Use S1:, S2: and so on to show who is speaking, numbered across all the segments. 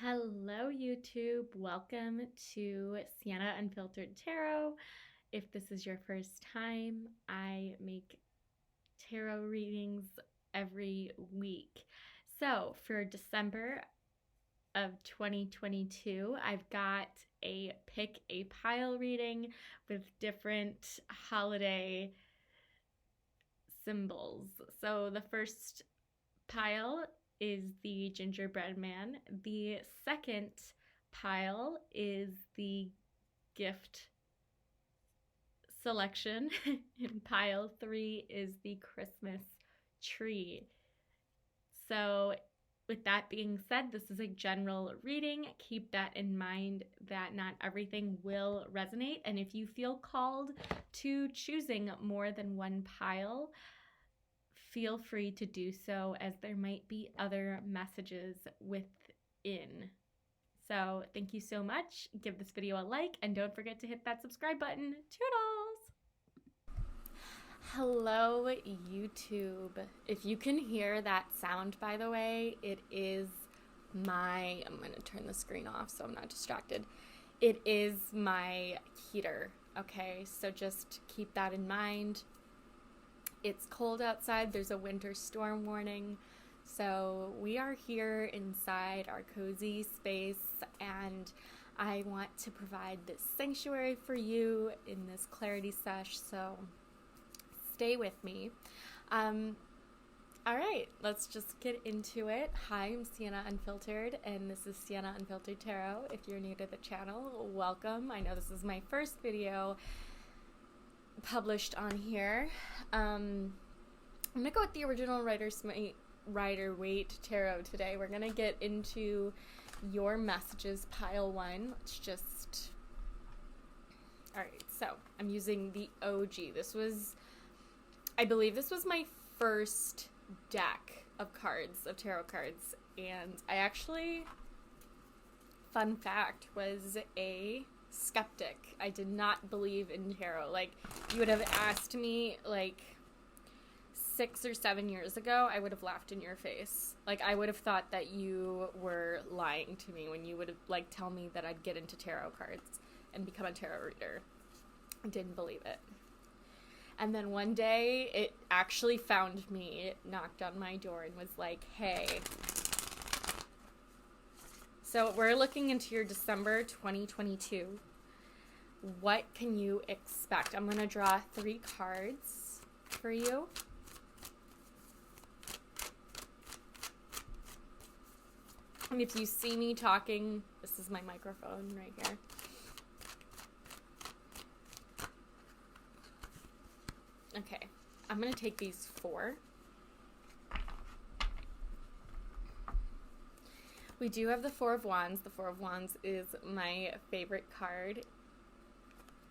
S1: Hello, YouTube. Welcome to Siena Unfiltered Tarot. If this is your first time, I make tarot readings every week. So for December of 2022, I've got a pick a pile reading with different holiday symbols. So the first pile is the gingerbread man. The second pile is the gift selection. And pile 3 is the Christmas tree. So with that being said, this is a general reading. Keep that in mind that not everything will resonate. And if you feel called to choosing more than one pile, feel free to do so, as there might be other messages within. So thank you so much. Give this video a like and don't forget to hit that subscribe button. Toodles! Hello, YouTube. If you can hear that sound, by the way, it is I'm going to turn the screen off so I'm not distracted. It is my heater, okay? So just keep that in mind. It's cold outside. There's a winter storm warning. So we are here inside our cozy space, and I want to provide this sanctuary for you in this clarity sesh. So stay with me. All right, let's just get into it. Hi, I'm Siena Unfiltered, and this is Siena Unfiltered Tarot. If you're new to the channel, welcome. I know this is my first video published on here. I'm gonna go with the original Rider-Waite tarot today. We're gonna get into your messages, pile 1. Let's just, all right, so I'm using the OG. I believe this was my first deck of cards, of tarot cards, and I actually, fun fact, was a skeptic. I did not believe in tarot. Like, you would have asked me like 6 or 7 years ago, I would have laughed in your face. Like, I would have thought that you were lying to me when you would have like tell me that I'd get into tarot cards and become a tarot reader. I didn't believe it. And then one day it actually found me. It knocked on my door and was like, hey. So we're looking into your December 2022. What can you expect? I'm going to draw 3 cards for you. And if you see me talking, this is my microphone right here. Okay, I'm going to take these 4. We do have the 4 of Wands. The 4 of Wands is my favorite card,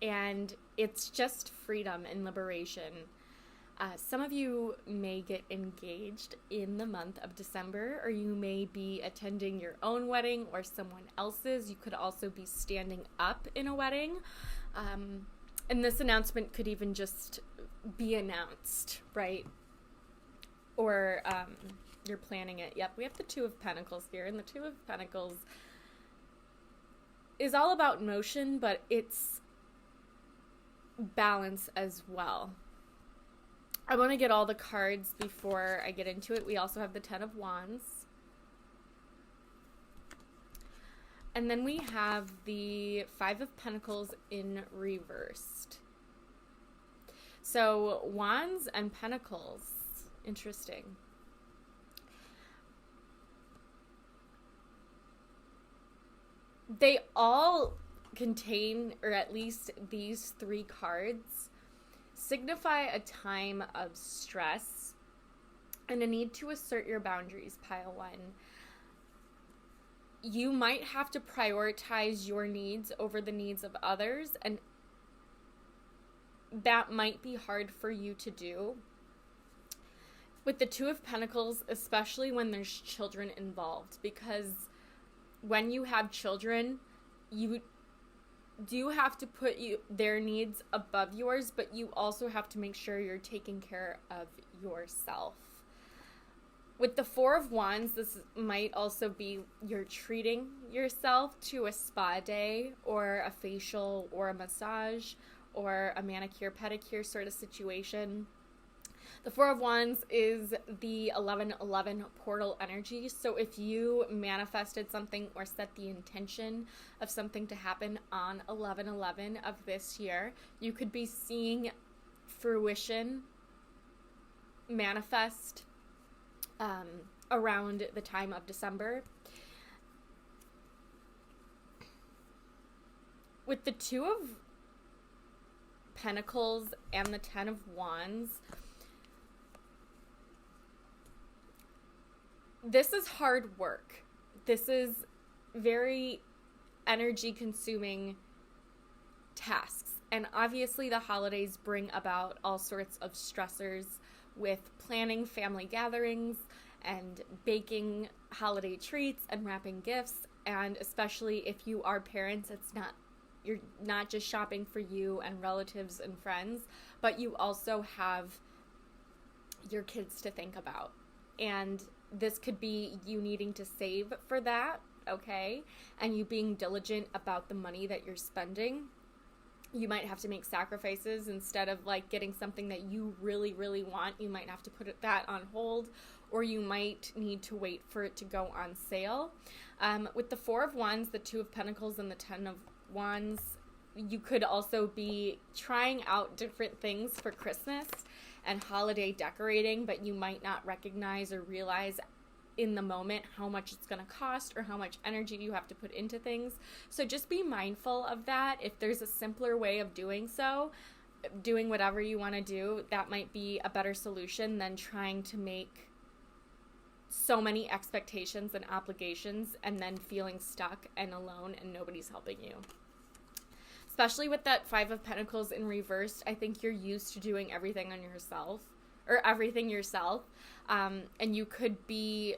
S1: and it's just freedom and liberation. Some of you may get engaged in the month of December, or you may be attending your own wedding or someone else's. You could also be standing up in a wedding, and this announcement could even just be announced, right? Or you're planning it. Yep, we have the 2 of Pentacles here, and the 2 of Pentacles is all about motion, but it's balance as well. I want to get all the cards before I get into it. We also have the 10 of Wands. And then we have the 5 of Pentacles in reversed. So Wands and Pentacles, interesting. They all contain, or at least these 3 cards, signify a time of stress and a need to assert your boundaries, pile 1. You might have to prioritize your needs over the needs of others, and that might be hard for you to do. With the 2 of Pentacles, especially when there's children involved, because when you have children, you do have to put their needs above yours, but you also have to make sure you're taking care of yourself. With the Four of Wands, this might also be you're treating yourself to a spa day or a facial or a massage or a manicure, pedicure sort of situation. The Four of Wands is the 11/11 portal energy. So if you manifested something or set the intention of something to happen on 11/11 of this year, you could be seeing fruition manifest around the time of December. With the Two of Pentacles and the Ten of Wands, this is hard work. This is very energy consuming tasks. And obviously the holidays bring about all sorts of stressors with planning family gatherings and baking holiday treats and wrapping gifts. And especially if you are parents, you're not just shopping for you and relatives and friends, but you also have your kids to think about. And this could be you needing to save for that, okay? And you being diligent about the money that you're spending. You might have to make sacrifices. Instead of like getting something that you really, really want, you might have to put that on hold, or you might need to wait for it to go on sale. With the Four of Wands, the Two of Pentacles, and the Ten of Wands, you could also be trying out different things for Christmas and holiday decorating, but you might not recognize or realize in the moment how much it's going to cost or how much energy you have to put into things. So just be mindful of that. If there's a simpler way of doing so, doing whatever you want to do, that might be a better solution than trying to make so many expectations and obligations and then feeling stuck and alone and nobody's helping you. Especially with that Five of Pentacles in reverse, I think you're used to doing everything on yourself, or everything yourself, and you could be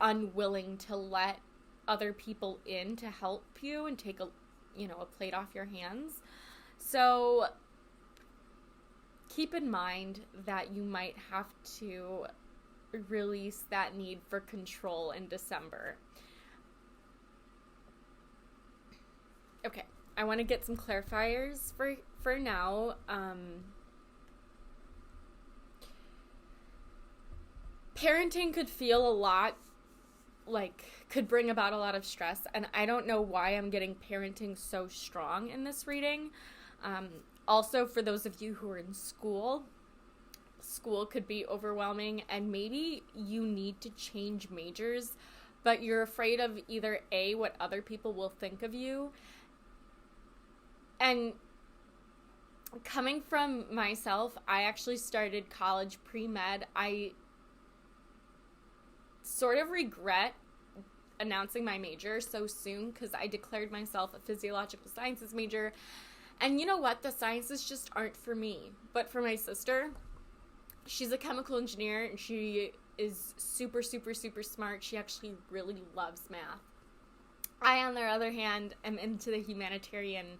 S1: unwilling to let other people in to help you and take a plate off your hands. So keep in mind that you might have to release that need for control in December. Okay, I want to get some clarifiers for now. Parenting could feel a lot, could bring about a lot of stress, and I don't know why I'm getting parenting so strong in this reading. Also, for those of you who are in school could be overwhelming, and maybe you need to change majors, but you're afraid of either A, what other people will think of you, and coming from myself, I actually started college pre-med. I sort of regret announcing my major so soon because I declared myself a physiological sciences major. And you know what? The sciences just aren't for me. But for my sister, she's a chemical engineer and she is super, super, super smart. She actually really loves math. I, on the other hand, am into the humanitarian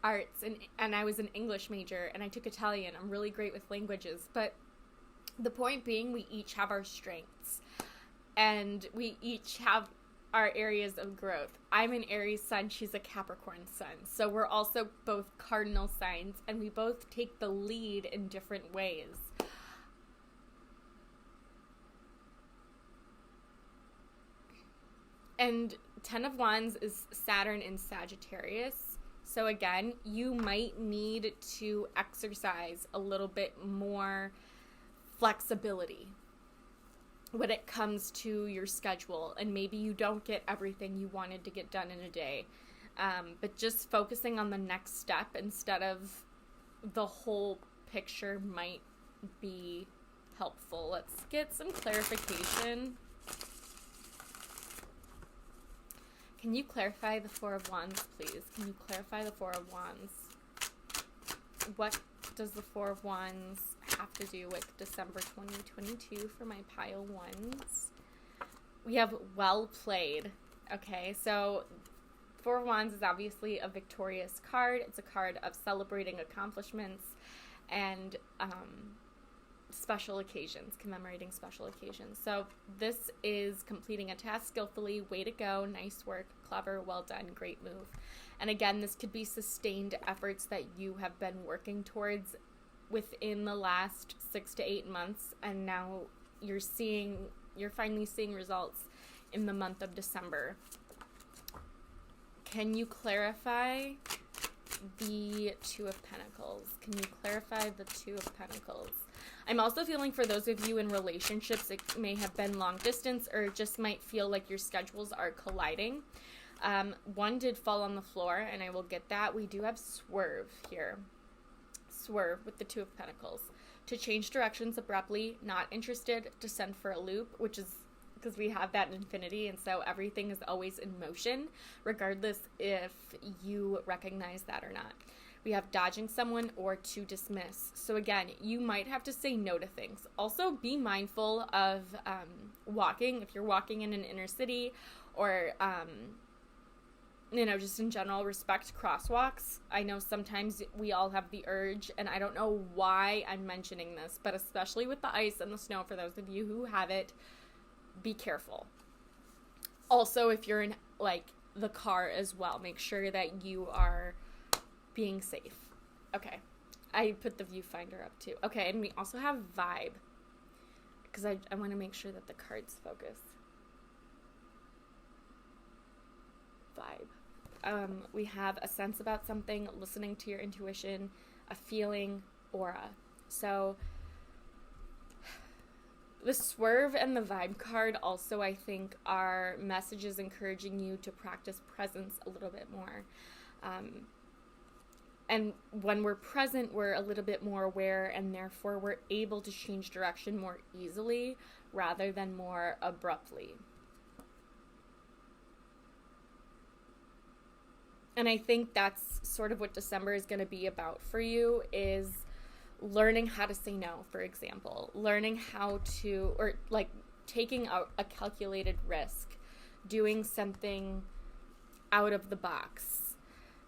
S1: arts, and I was an English major and I took Italian. I'm really great with languages. But the point being, we each have our strengths. And we each have our areas of growth. I'm an Aries sun, she's a Capricorn sun. So we're also both cardinal signs, and we both take the lead in different ways. And Ten of Wands is Saturn in Sagittarius. So again, you might need to exercise a little bit more flexibility when it comes to your schedule, and maybe you don't get everything you wanted to get done in a day, but just focusing on the next step instead of the whole picture might be helpful. Let's get some clarification. Can you clarify the Four of Wands, please? Can you clarify the Four of Wands? What does the Four of Wands have to do with December 2022 for my pile ones? We have well played. Okay, so Four of Wands is obviously a victorious card. It's a card of celebrating accomplishments and special occasions, commemorating special occasions. So this is completing a task skillfully. Way to go. Nice work. Clever. Well done. Great move. And again, this could be sustained efforts that you have been working towards within the last 6 to 8 months, and now you're finally seeing results in the month of December. Can you clarify the Two of Pentacles? Can you clarify the Two of Pentacles? I'm also feeling for those of you in relationships, it may have been long distance, or it just might feel like your schedules are colliding. One did fall on the floor, and I will get that. We do have swerve here. Swerve with the Two of Pentacles. To change directions abruptly, not interested, to send for a loop, which is because we have that in infinity, and so everything is always in motion, regardless if you recognize that or not. We have dodging someone or to dismiss. So again, you might have to say no to things. Also, be mindful of walking. If you're walking in an inner city, or just in general, respect crosswalks. I know sometimes we all have the urge, and I don't know why I'm mentioning this, but especially with the ice and the snow, for those of you who have it, be careful. Also, if you're in, the car as well, make sure that you are being safe. Okay. I put the viewfinder up too. Okay, and we also have vibe, because I want to make sure that the cards focus. Vibe. We have a sense about something, listening to your intuition, a feeling, aura. So the swerve and the vibe card also, I think, are messages encouraging you to practice presence a little bit more. And when we're present, we're a little bit more aware, and therefore we're able to change direction more easily rather than more abruptly. And I think that's sort of what December is going to be about for you, is learning how to say no, for example. Learning how to, or taking a calculated risk, doing something out of the box,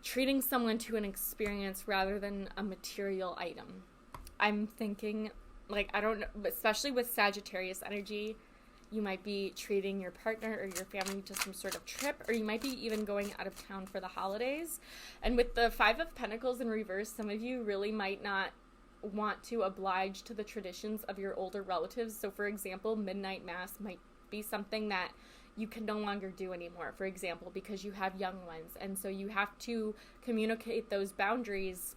S1: treating someone to an experience rather than a material item. I'm thinking, I don't know, especially with Sagittarius energy, you might be treating your partner or your family to some sort of trip, or you might be even going out of town for the holidays. And with the Five of Pentacles in reverse, some of you really might not want to oblige to the traditions of your older relatives. So, for example, midnight mass might be something that you can no longer do anymore, for example, because you have young ones. And so you have to communicate those boundaries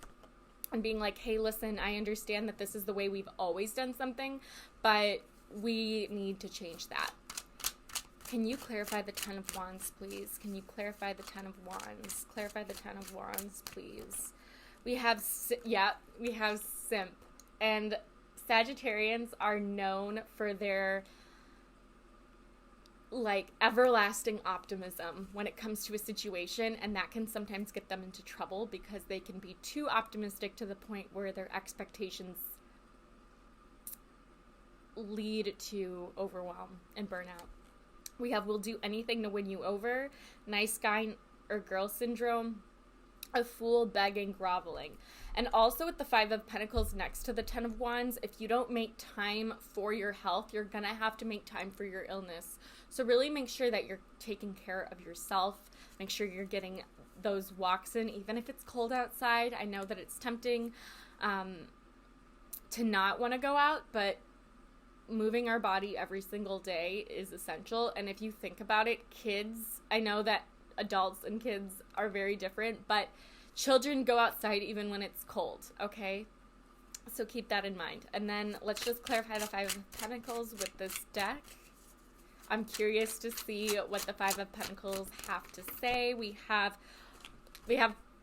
S1: and being like, hey, listen, I understand that this is the way we've always done something, but we need to change that. Can you clarify the Ten of Wands, please? Can you clarify the Ten of Wands? Clarify the Ten of Wands, please. We have simp. And Sagittarians are known for their everlasting optimism when it comes to a situation, and that can sometimes get them into trouble because they can be too optimistic to the point where their expectations lead to overwhelm and burnout. We have will do anything to win you over, nice guy or girl syndrome, a fool, begging, groveling. And also with the Five of Pentacles next to the Ten of Wands, if you don't make time for your health, you're gonna have to make time for your illness. So really make sure that you're taking care of yourself. Make sure you're getting those walks in, even if it's cold outside. I know that it's tempting to not want to go out, but moving our body every single day is essential. And if you think about it, kids, I know that adults and kids are very different, but children go outside even when it's cold, okay? So keep that in mind. And then let's just clarify the Five of Pentacles with this deck. I'm curious to see what the Five of Pentacles have to say. We have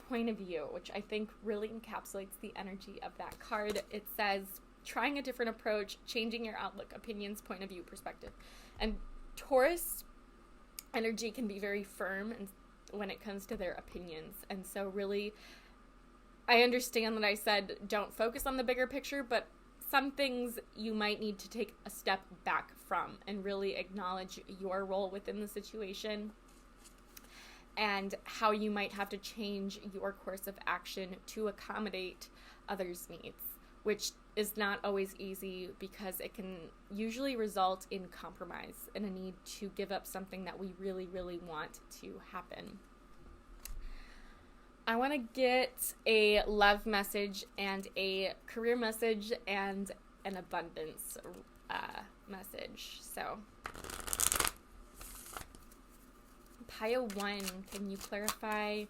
S1: point of view, which I think really encapsulates the energy of that card. It says, trying a different approach, changing your outlook, opinions, point of view, perspective. And Taurus energy can be very firm and when it comes to their opinions. And so really, I understand that I said don't focus on the bigger picture, but some things you might need to take a step back from and really acknowledge your role within the situation and how you might have to change your course of action to accommodate others' needs. which is not always easy because it can usually result in compromise and a need to give up something that we really, really want to happen. I want to get a love message and a career message and an abundance message. So, pile 1, can you clarify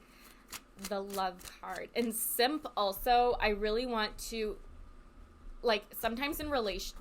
S1: the love card? And simp also, I really want to, like, sometimes in relationships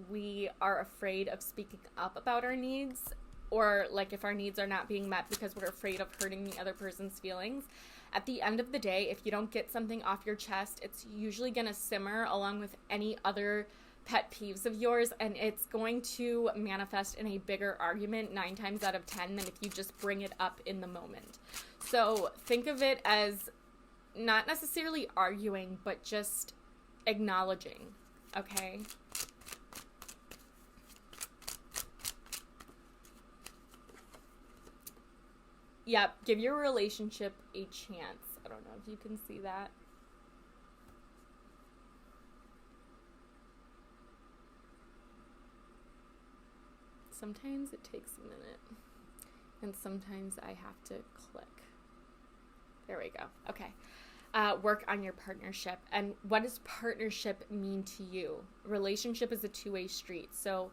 S1: we are afraid of speaking up about our needs, or like if our needs are not being met because we're afraid of hurting the other person's feelings. At the end of the day, if you don't get something off your chest, it's usually going to simmer along with any other pet peeves of yours, and it's going to manifest in a bigger argument 9 times out of 10 than if you just bring it up in the moment. So think of it as not necessarily arguing, but just acknowledging, okay? Yep, give your relationship a chance. I don't know if you can see that. Sometimes it takes a minute, and sometimes I have to click. There we go. Okay. Work on your partnership. And what does partnership mean to you? Relationship is a two-way street. So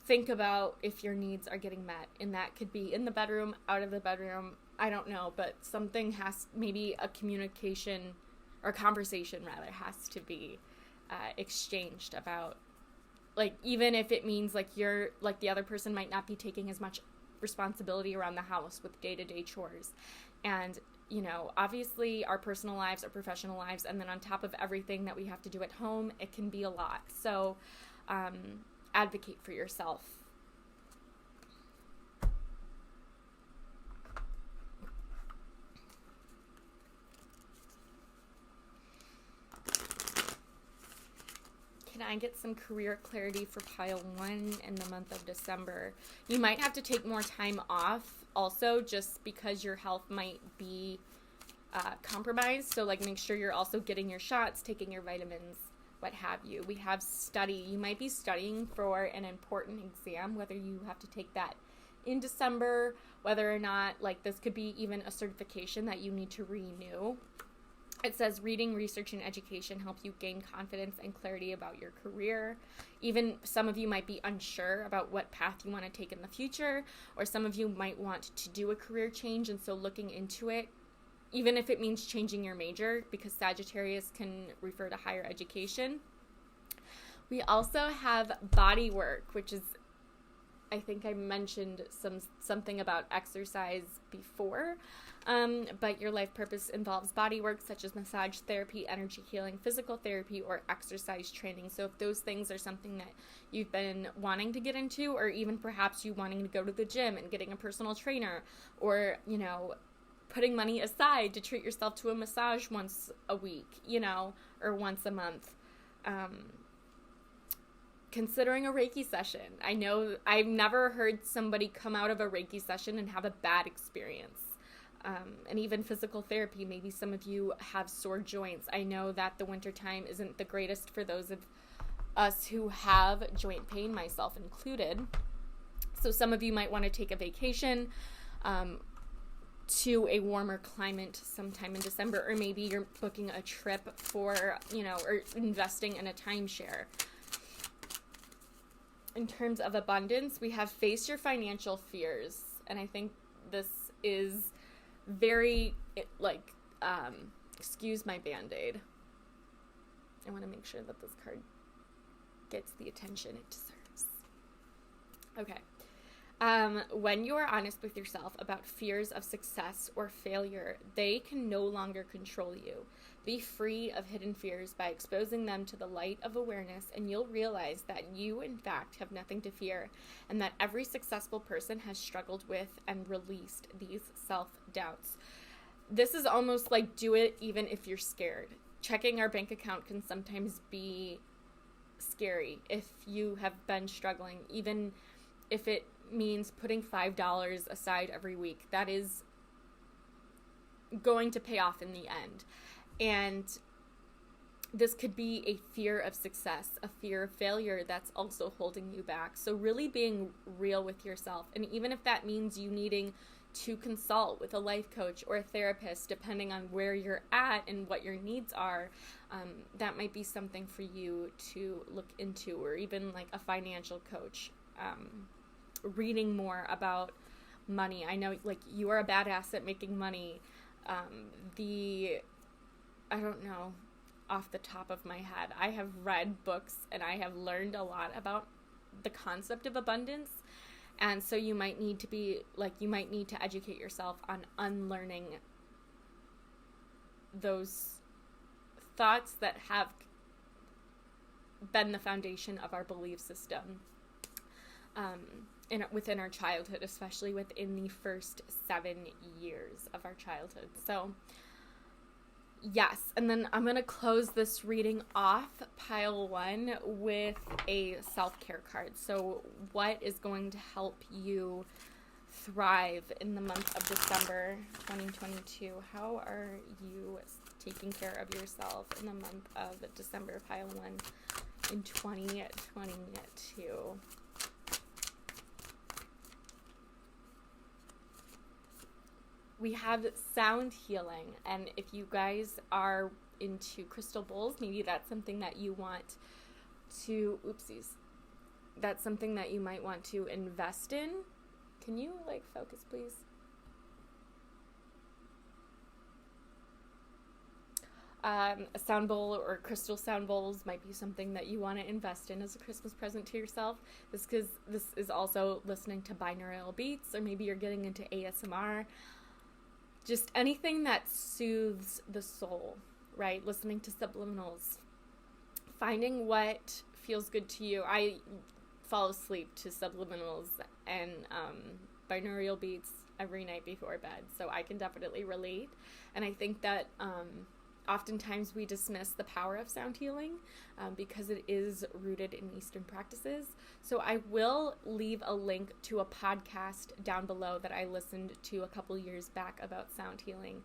S1: think about if your needs are getting met, and that could be in the bedroom, out of the bedroom, I don't know, but something maybe a communication or conversation rather has to be exchanged about, like, even if it means like the other person might not be taking as much responsibility around the house with day-to-day chores. And, you know, obviously our personal lives, our professional lives, and then on top of everything that we have to do at home, it can be a lot. So, advocate for yourself. Can I get some career clarity for pile 1 in the month of December? You might have to take more time off also, just because your health might be compromised. So, like, make sure you're also getting your shots, taking your vitamins, what have you. We have study. You might be studying for an important exam, whether you have to take that in December, whether or not, like, this could be even a certification that you need to renew. It says reading, research, and education help you gain confidence and clarity about your career. Even some of you might be unsure about what path you want to take in the future, or some of you might want to do a career change, and so looking into it, even if it means changing your major, because Sagittarius can refer to higher education. We also have body work, which is, I think I mentioned something about exercise before, but your life purpose involves body work such as massage therapy, energy healing, physical therapy, or exercise training. So if those things are something that you've been wanting to get into, or even perhaps you wanting to go to the gym and getting a personal trainer, or, you know, putting money aside to treat yourself to a massage once a week, you know, or once a month. Considering a Reiki session. I know I've never heard somebody come out of a Reiki session and have a bad experience. And even physical therapy, maybe some of you have sore joints. I know that the wintertime isn't the greatest for those of us who have joint pain, myself included. So some of you might want to take a vacation to a warmer climate sometime in December, or maybe you're booking a trip for, you know, or investing in a timeshare. In terms of abundance, we have face your financial fears. And I think this is very, like, excuse my Band-Aid. I want to make sure that this card gets the attention it deserves. Okay. When you are honest with yourself about fears of success or failure, they can no longer control you. Be free of hidden fears by exposing them to the light of awareness, and you'll realize that you, in fact, have nothing to fear, and that every successful person has struggled with and released these self-doubts. This is almost like do it even if you're scared. Checking our bank account can sometimes be scary if you have been struggling, even if it means putting $5 aside every week. That is going to pay off in the end. And this could be a fear of success, a fear of failure that's also holding you back. So really being real with yourself. And even if that means you needing to consult with a life coach or a therapist, depending on where you're at and what your needs are, that might be something for you to look into, or even like a financial coach. Reading more about money. I know like you are a badass at making money. I don't know off the top of my head. I have read books and I have learned a lot about the concept of abundance. And so you might need to educate yourself on unlearning those thoughts that have been the foundation of our belief system within our childhood, especially within the first 7 years of our childhood. So yes, and then I'm going to close this reading off, pile 1, with a self-care card. So what is going to help you thrive in the month of December 2022? How are you taking care of yourself in the month of December, pile 1, in 2022? We have sound healing, and if you guys are into crystal bowls, maybe that's something that you want to, that's something that you might want to invest in. Can you focus, please? A sound bowl or crystal sound bowls might be something that you want to invest in as a Christmas present to yourself. This is also listening to binaural beats, or maybe you're getting into ASMR. Just anything that soothes the soul, right? Listening to subliminals, finding what feels good to you. I fall asleep to subliminals and binaural beats every night before bed, so I can definitely relate. And I think that oftentimes we dismiss the power of sound healing because it is rooted in Eastern practices. So I will leave a link to a podcast down below that I listened to a couple years back about sound healing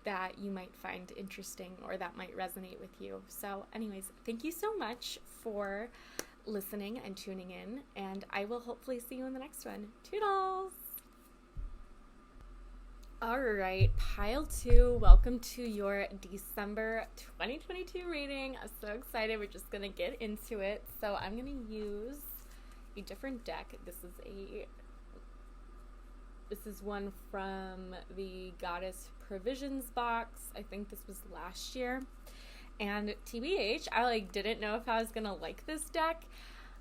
S1: that you might find interesting or that might resonate with you. So anyways, thank you so much for listening and tuning in, and I will hopefully see you in the next one. Toodles! All right, pile 2, welcome to your December 2022 reading. I'm so excited. We're just going to get into it. So I'm going to use a different deck. This is one from the Goddess Provisions box. I think this was last year. And TBH, I didn't know if I was going to like this deck.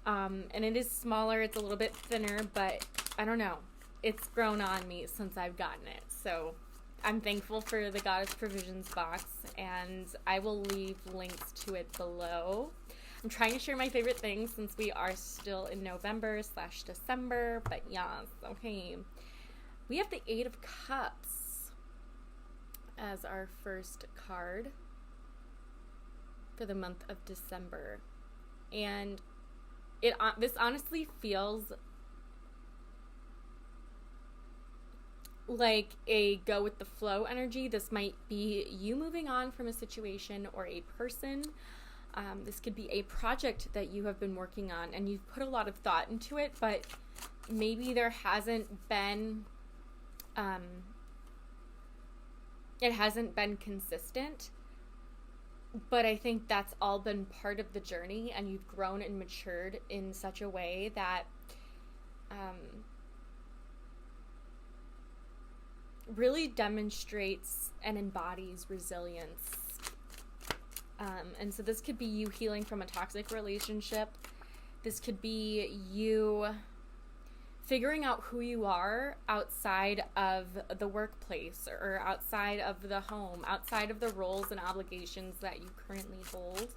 S1: And it is smaller. It's a little bit thinner, but I don't know. It's grown on me since I've gotten it. So I'm thankful for the Goddess Provisions box, and I will leave links to it below. I'm trying to share my favorite things since we are still in November/December, but yes, okay. We have the 8 of Cups as our first card for the month of December. And this honestly feels like a go with the flow energy. This might be you moving on from a situation or a person. This could be a project that you have been working on and you've put a lot of thought into it, but maybe there hasn't been it hasn't been consistent. But I think that's all been part of the journey, and you've grown and matured in such a way that really demonstrates and embodies resilience. And so this could be you healing from a toxic relationship. This could be you figuring out who you are outside of the workplace or outside of the home, outside of the roles and obligations that you currently hold.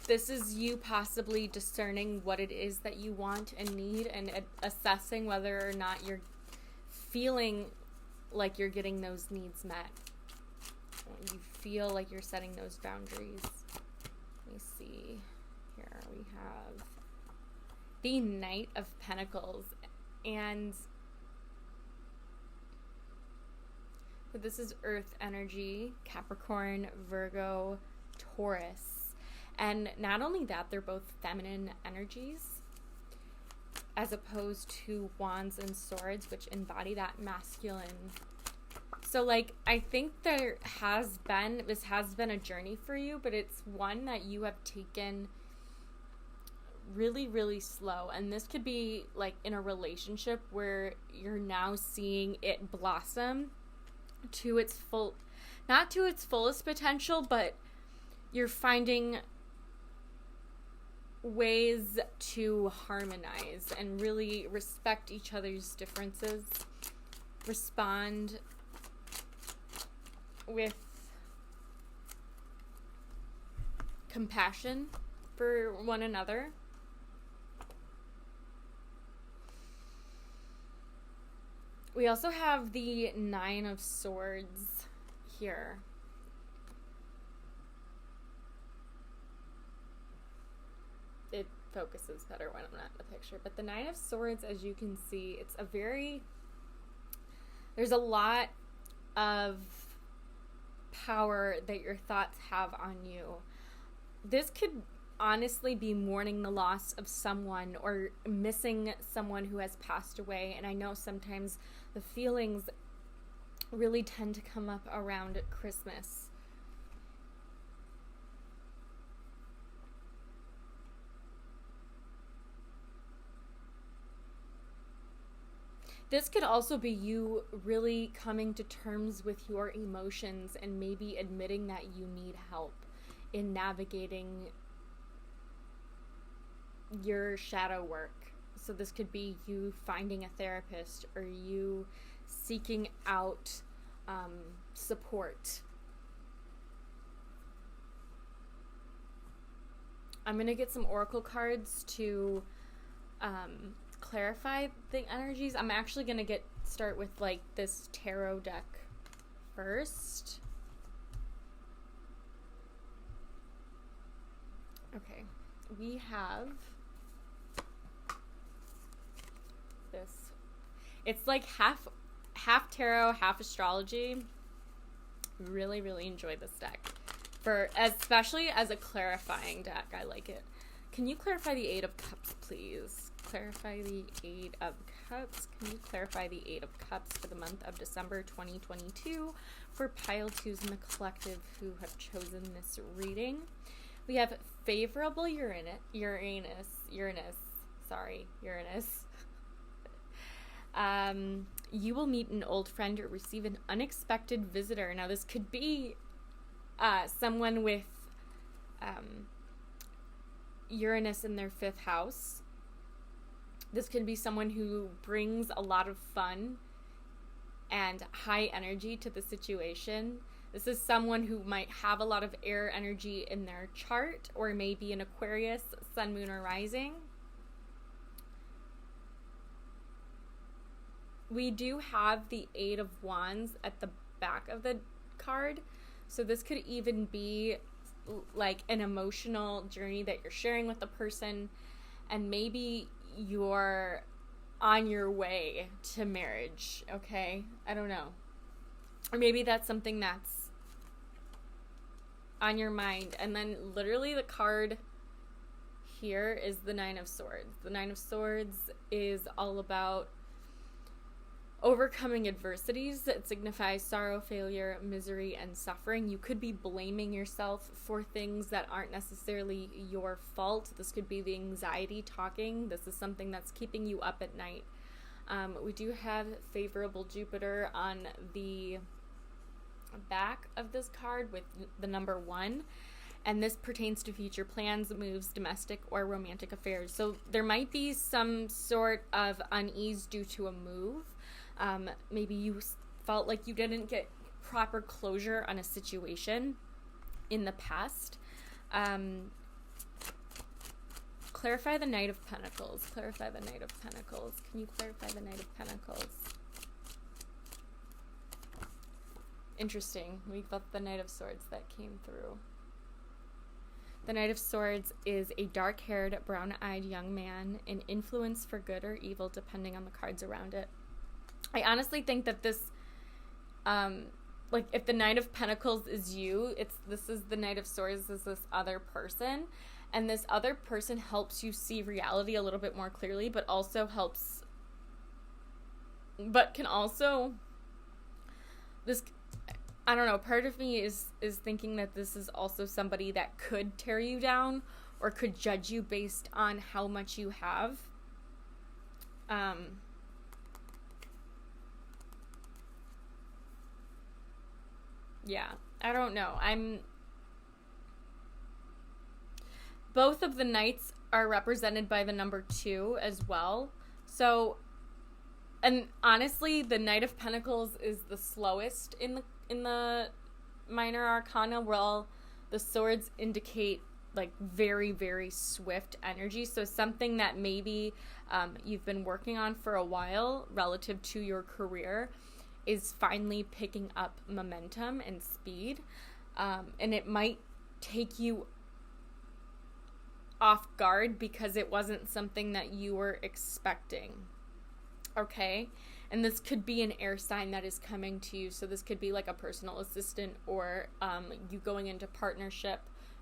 S1: This is you possibly discerning what it is that you want and need, and assessing whether or not you're feeling like you're getting those needs met. You feel like you're setting those boundaries. Let me see. Here we have the Knight of Pentacles, and This is Earth energy, Capricorn, Virgo, Taurus. And not only that, they're both feminine energies, as opposed to Wands and Swords, which embody that masculine. So, like, I think this has been a journey for you, but it's one that you have taken really, really slow. And this could be, like, in a relationship where you're now seeing it blossom to its not to its fullest potential, but you're finding ways to harmonize and really respect each other's differences, respond with compassion for one another. We also have the Nine of Swords here. It focuses better when I'm not in the picture. But the Nine of Swords, as you can see, there's a lot of power that your thoughts have on you. This could honestly be mourning the loss of someone or missing someone who has passed away. And I know sometimes the feelings really tend to come up around Christmas. This could also be you really coming to terms with your emotions and maybe admitting that you need help in navigating your shadow work. So this could be you finding a therapist or you seeking out support. I'm going to get some oracle cards to clarify the energies. I'm actually going to start with like this tarot deck first. Okay, we have this. It's like half tarot, half astrology. Really, really enjoy this deck. Especially as a clarifying deck. I like it. Can you clarify the Eight of Cups, please? Clarify the Eight of Cups. Can you clarify the Eight of Cups for the month of December 2022 for pile twos in the collective who have chosen this reading? We have favorable Uranus. You will meet an old friend or receive an unexpected visitor. Now, this could be someone with Uranus in their 5th house. This could be someone who brings a lot of fun and high energy to the situation. This is someone who might have a lot of air energy in their chart, or maybe an Aquarius, sun, moon, or rising. We do have the Eight of Wands at the back of the card. So this could even be like an emotional journey that you're sharing with a person, and maybe you're on your way to marriage, okay? I don't know. Or maybe that's something that's on your mind. And then literally the card here is the Nine of Swords. The Nine of Swords is all about overcoming adversities that signify sorrow, failure, misery, and suffering. You could be blaming yourself for things that aren't necessarily your fault. This could be the anxiety talking. This is something that's keeping you up at night. We do have favorable Jupiter on the back of this card with the number 1. And this pertains to future plans, moves, domestic or romantic affairs. So there might be some sort of unease due to a move. Maybe you felt like you didn't get proper closure on a situation in the past. Clarify the Knight of Pentacles. Clarify the Knight of Pentacles. Can you clarify the Knight of Pentacles? Interesting. We've got the Knight of Swords that came through. The Knight of Swords is a dark-haired, brown-eyed young man, an influence for good or evil depending on the cards around it. I honestly think that this like, if the Knight of Pentacles is you, this is the Knight of Swords, is this other person. And this other person helps you see reality a little bit more clearly, but can also, this, I don't know, part of me is thinking that this is also somebody that could tear you down or could judge you based on how much you have. Yeah, I don't know. Both of the knights are represented by the number 2 as well. So, and honestly, the Knight of Pentacles is the slowest in the minor arcana, while the swords indicate like very, very swift energy. So something that maybe you've been working on for a while relative to your career is finally picking up momentum and speed. And it might take you off guard because it wasn't something that you were expecting. Okay? And this could be an air sign that is coming to you. So this could be like a personal assistant, or you going into partnership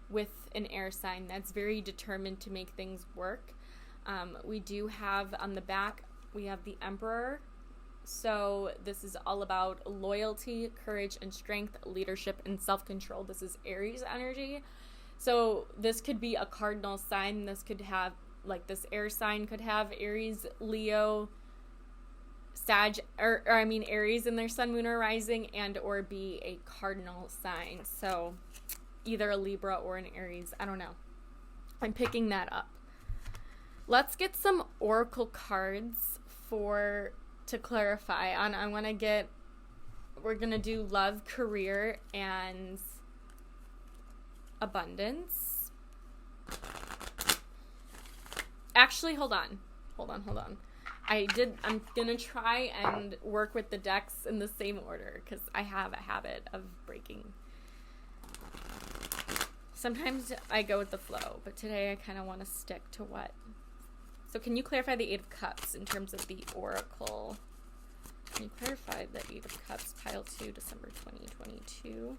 S1: with an air sign that's very determined to make things work. We do have on the back, we have the Emperor. So this is all about loyalty, courage, and strength, leadership, and self-control. This is Aries energy. So this could be a cardinal sign. This could have, like, this air sign could have Aries, Leo, Aries in their sun, moon, or rising, and or be a cardinal sign. So either a Libra or an Aries. I don't know. I'm picking that up. Let's get some oracle cards to clarify on. We're gonna do love, career, and abundance. Actually, hold on. I'm gonna try and work with the decks in the same order because I have a habit of breaking. Sometimes I go with the flow, but today I kind of want to stick to what. So can you clarify the Eight of Cups in terms of the oracle? Can you clarify the Eight of Cups, pile 2, December 2022?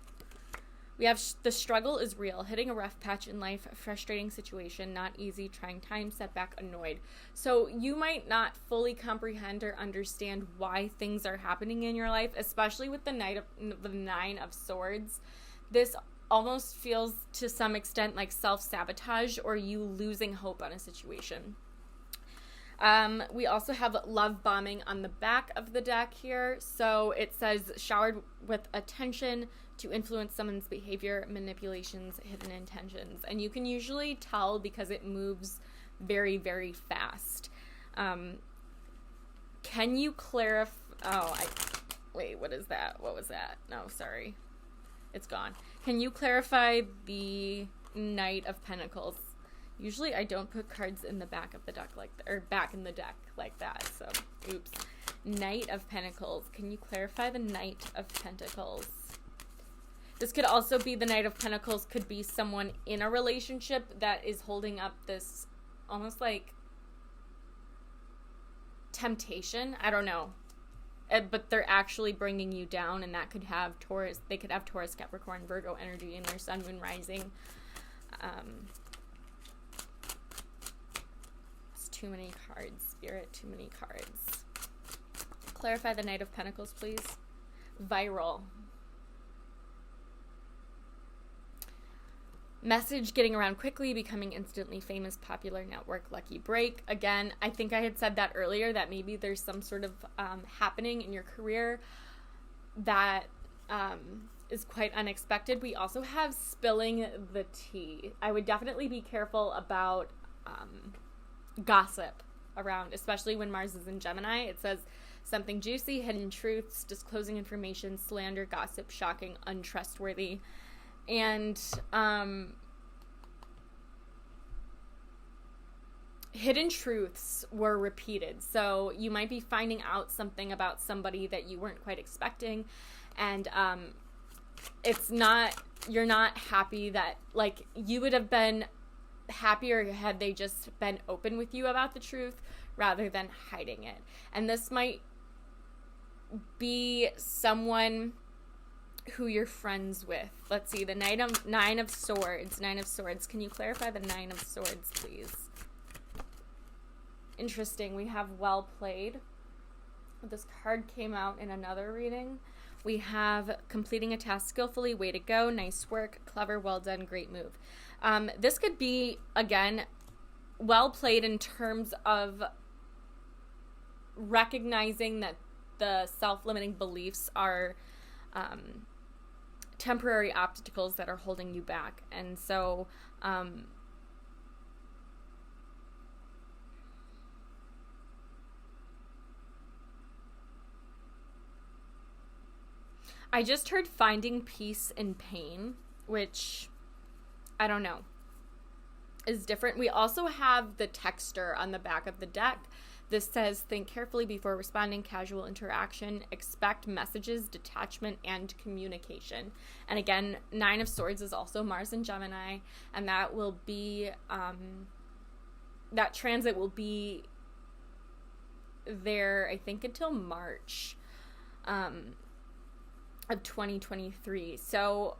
S1: We have the struggle is real, hitting a rough patch in life, frustrating situation, not easy, trying time, setback, annoyed. So you might not fully comprehend or understand why things are happening in your life, especially with the Nine of Swords. This almost feels to some extent like self-sabotage or you losing hope on a situation. We also have love bombing on the back of the deck here. So it says showered with attention to influence someone's behavior, manipulations, hidden intentions. And you can usually tell because it moves very, very fast. Can you clarify? Wait, what is that? What was that? No, sorry. It's gone. Can you clarify the Knight of Pentacles? Usually I don't put cards in the back of the deck back in the deck like that. So, oops. Knight of Pentacles. Can you clarify the Knight of Pentacles? This could also be the Knight of Pentacles could be someone in a relationship that is holding up this almost like temptation. I don't know. But they're actually bringing you down, and that could have Taurus. They could have Taurus, Capricorn, Virgo energy in their sun, moon, rising. It's too many cards, Spirit. Too many cards. Clarify the Knight of Pentacles, please. Viral. Message getting around quickly, becoming instantly famous, popular, network, lucky break. Again, I think I had said that earlier, that maybe there's some sort of happening in your career that is quite unexpected. We also have spilling the tea. I would definitely be careful about gossip around, especially when Mars is in Gemini. It says something juicy, hidden truths, disclosing information, slander, gossip, shocking, untrustworthy. And hidden truths were repeated. So you might be finding out something about somebody that you weren't quite expecting. And you're not happy that, like, you would have been happier had they just been open with you about the truth rather than hiding it. And this might be someone who you're friends with. Let's see, the Nine of Swords. Nine of Swords. Can you clarify the Nine of Swords, please? Interesting. We have well played. This card came out in another reading. We have completing a task skillfully. Way to go. Nice work. Clever. Well done. Great move. This could be, again, well played in terms of recognizing that the self-limiting beliefs are temporary obstacles that are holding you back. And so I just heard finding peace in pain, which I don't know, is different. We also have the texter on the back of the deck. This says, think carefully before responding, casual interaction, expect messages, detachment, and communication. And again, Nine of Swords is also Mars and Gemini, and that will be, that transit will be there, I think, until March of 2023. So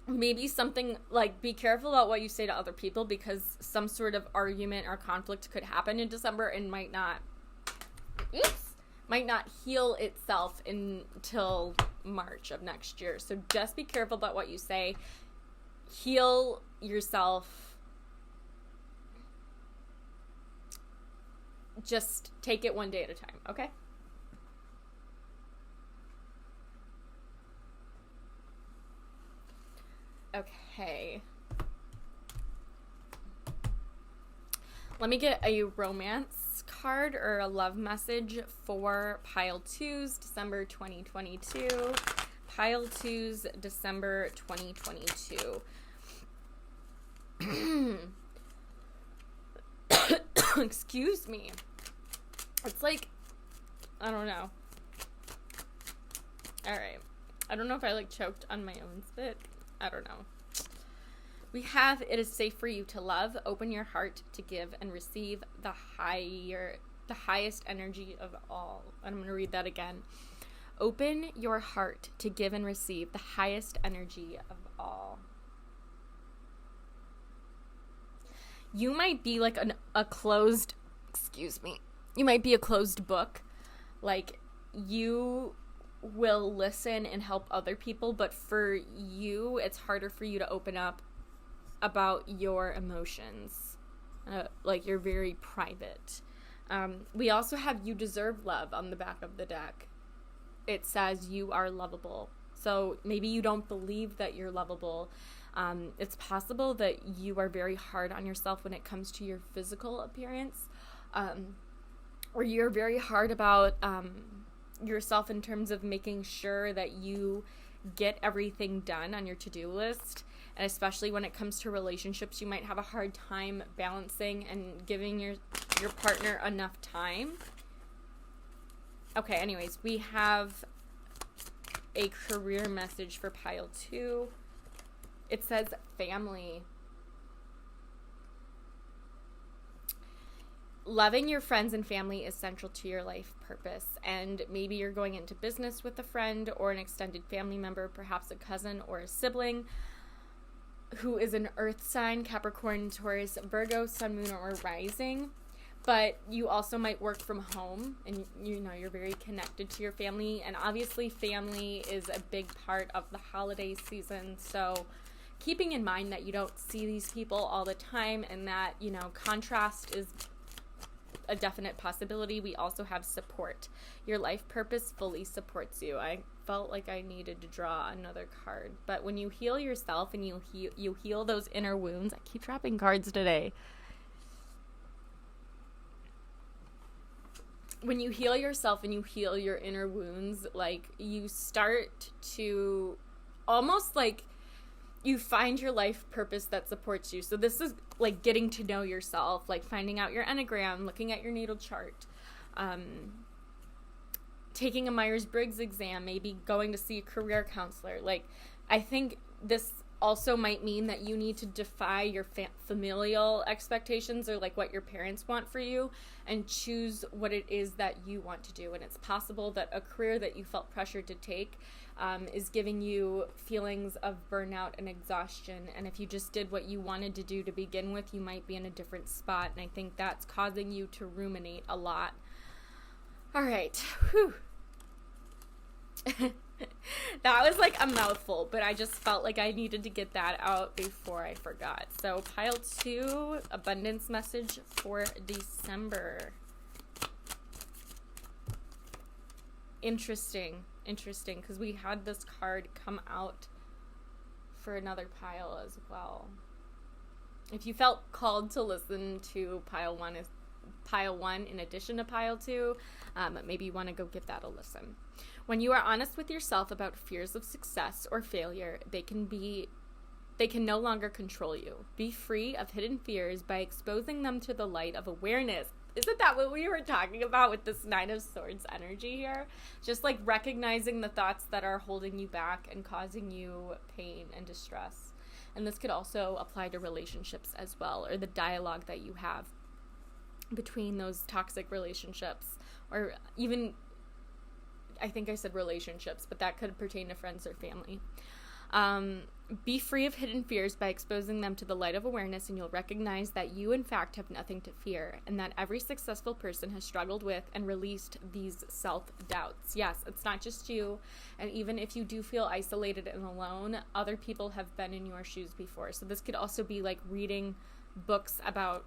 S1: maybe something like, be careful about what you say to other people, because some sort of argument or conflict could happen in December and might not heal itself until March of next year. So just be careful about what you say. Heal yourself. Just take it one day at a time, okay? Okay. Let me get a romance card or a love message for Pile 2's December 2022. Pile 2's December 2022. Excuse me. It's like, I don't know. Alright. I don't know if I choked on my own spit. I don't know. We have, it is safe for you to love. Open your heart to give and receive the highest energy of all. And I'm going to read that again. Open your heart to give and receive the highest energy of all. You might be like a closed, you might be a closed book. Like, you will listen and help other people, but for you, it's harder for you to open up about your emotions. Like, you're very private. We also have you deserve love on the back of the deck. It says you are lovable. So maybe you don't believe that you're lovable. It's possible that you are very hard on yourself when it comes to your physical appearance, or you're very hard about yourself in terms of making sure that you get everything done on your to-do list. And especially when it comes to relationships, you might have a hard time balancing and giving your partner enough time. Okay, anyways, we have a career message for Pile 2. It says family. Loving your friends and family is central to your life purpose, and maybe you're going into business with a friend or an extended family member, perhaps a cousin or a sibling who is an earth sign, Capricorn, Taurus, Virgo, Sun, Moon, or Rising. But you also might work from home, and you're very connected to your family, and obviously family is a big part of the holiday season. So keeping in mind that you don't see these people all the time, and that contrast is a definite possibility. We also have support. Your life purpose fully supports you. I felt like I needed to draw another card, but when you heal yourself and you heal those inner wounds, I keep dropping cards today. When you heal yourself and you heal your inner wounds, like, you start to almost like you find your life purpose that supports you. So this is like getting to know yourself, like finding out your Enneagram, looking at your natal chart, taking a Myers-Briggs exam, maybe going to see a career counselor. Like, I think this also might mean that you need to defy your familial expectations, or like what your parents want for you, and choose what it is that you want to do. And it's possible that a career that you felt pressured to take is giving you feelings of burnout and exhaustion. And if you just did what you wanted to do to begin with, you might be in a different spot. And I think that's causing you to ruminate a lot. All right. Whew. That was like a mouthful, but I just felt like I needed to get that out before I forgot. So pile 2, abundance message for December. Interesting, because we had this card come out for another pile as well. If you felt called to listen to pile 1 in addition to pile 2, maybe you want to go give that a listen. When you are honest with yourself about fears of success or failure, they can no longer control you. Be free of hidden fears by exposing them to the light of awareness. Isn't that what we were talking about with this 9 of Swords energy here? Just like recognizing the thoughts that are holding you back and causing you pain and distress. And this could also apply to relationships as well, or the dialogue that you have between those toxic relationships, or even, I think I said relationships, but that could pertain to friends or family. Be free of hidden fears by exposing them to the light of awareness, and you'll recognize that you, in fact, have nothing to fear, and that every successful person has struggled with and released these self-doubts. Yes, it's not just you, and even if you do feel isolated and alone, other people have been in your shoes before. So this could also be like reading books about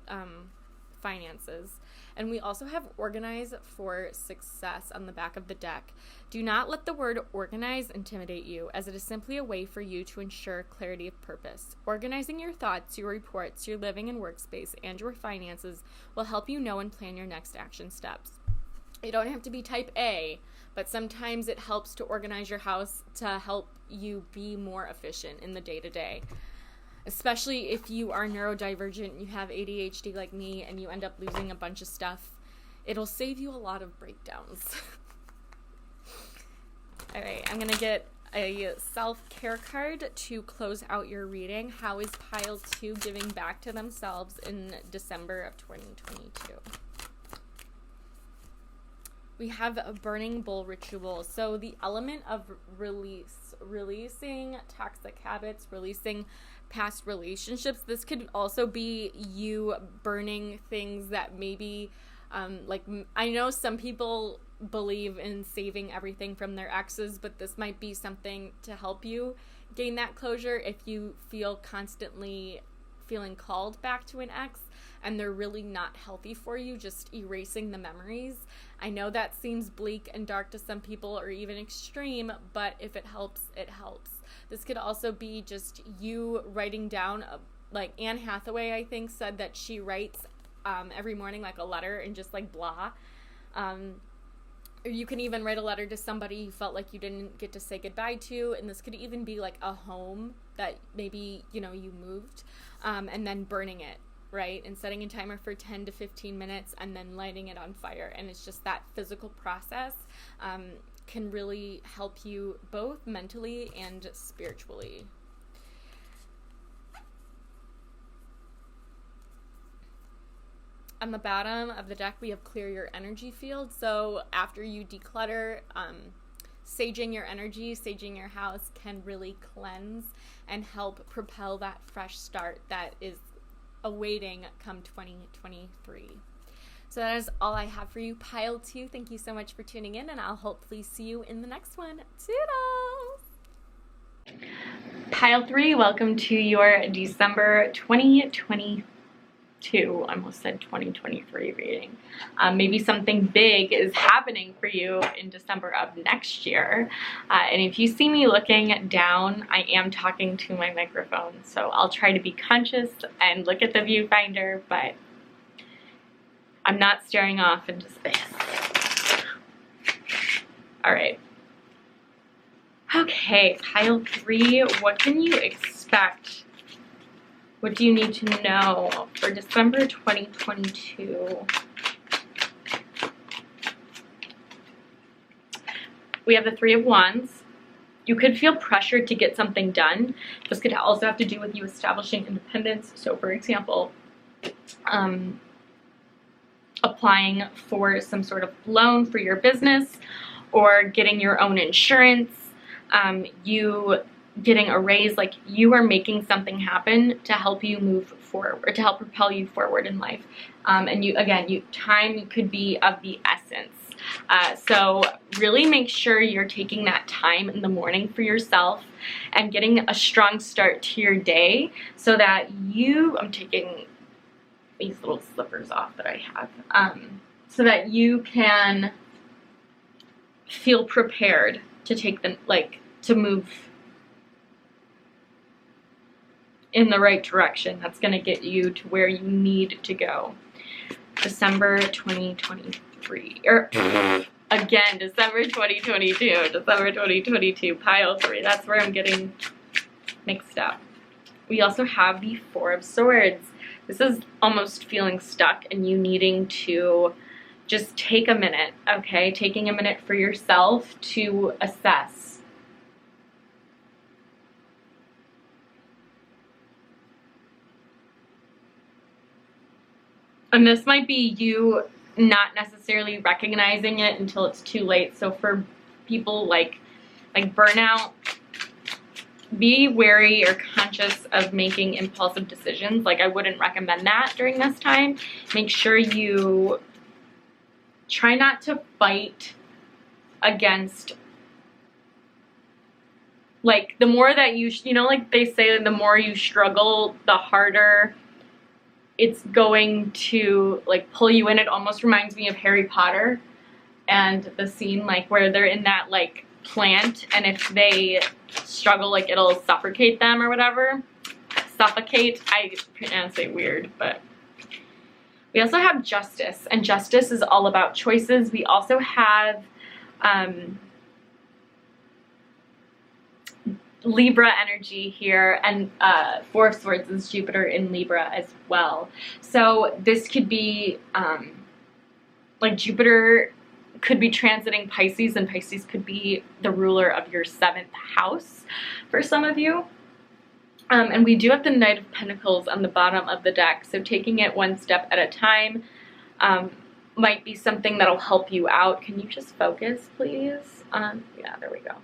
S1: finances. And we also have organize for success on the back of the deck. Do not let the word organize intimidate you, as it is simply a way for you to ensure clarity of purpose. Organizing your thoughts, your reports, your living and workspace, and your finances will help you know and plan your next action steps. You don't have to be type A, but sometimes it helps to organize your house to help you be more efficient in the day-to-day. Especially if you are neurodivergent, you have ADHD like me, and you end up losing a bunch of stuff. It'll save you a lot of breakdowns. All right, I'm going to get a self-care card to close out your reading. How is pile 2 giving back to themselves in December of 2022? We have a burning bowl ritual. So the element of releasing toxic habits, releasing past relationships. This could also be you burning things that maybe, I know some people believe in saving everything from their exes, but this might be something to help you gain that closure if you feel constantly feeling called back to an ex and they're really not healthy for you, just erasing the memories. I know that seems bleak and dark to some people, or even extreme, but if it helps, it helps. This could also be just you writing down, like Anne Hathaway, I think, said that she writes every morning like a letter and just like blah. Or you can even write a letter to somebody you felt like you didn't get to say goodbye to, and this could even be like a home that maybe, you moved, and then burning it, right? And setting a timer for 10 to 15 minutes and then lighting it on fire. And it's just that physical process can really help you both mentally and spiritually. On the bottom of the deck, we have clear your energy field. So after you declutter, saging your energy, saging your house can really cleanse and help propel that fresh start that is awaiting come 2023. So that is all I have for you, pile 2. Thank you so much for tuning in, and I'll hopefully see you in the next one. Toodles! Pile 3, welcome to your December 2022, I almost said 2023 reading. Maybe something big is happening for you in December of next year. And if you see me looking down, I am talking to my microphone. So I'll try to be conscious and look at the viewfinder, but I'm not staring off into space. All right. Okay, pile 3, what can you expect? What do you need to know for December 2022? We have the 3 of Wands. you could feel pressured to get something done. This could also have to do with you establishing independence. So for example, applying for some sort of loan for your business, or getting your own insurance, you getting a raise, like you are making something happen to help you move forward, or to help propel you forward in life. And time could be of the essence. So really make sure you're taking that time in the morning for yourself and getting a strong start to your day, so that I'm taking these little slippers off that I have, so that you can feel prepared to take them, to move in the right direction. That's going to get you to where you need to go. December 2023, or again, December 2022, pile 3. That's where I'm getting mixed up. We also have the Four of Swords. This is almost feeling stuck and you needing to just take a minute, okay? Taking a minute for yourself to assess. And this might be you not necessarily recognizing it until it's too late. So for people like burnout, be wary or conscious of making impulsive decisions. Like, I wouldn't recommend that during this time. Make sure you try not to fight against, like, the more that you know, like they say, the more you struggle, the harder it's going to, like, pull you in. It almost reminds me of Harry Potter and the scene, like, where they're in that, like, plant, and if they struggle, like, it'll suffocate them or whatever. Suffocate, I pronounce it weird, but we also have Justice, and Justice is all about choices. We also have Libra energy here, and Four of Swords is Jupiter in Libra as well. So this could be like Jupiter could be transiting Pisces, and Pisces could be the ruler of your 7th house for some of you. And we do have the Knight of Pentacles on the bottom of the deck, so taking it one step at a time might be something that'll help you out. Can you just focus, please? Yeah, there we go.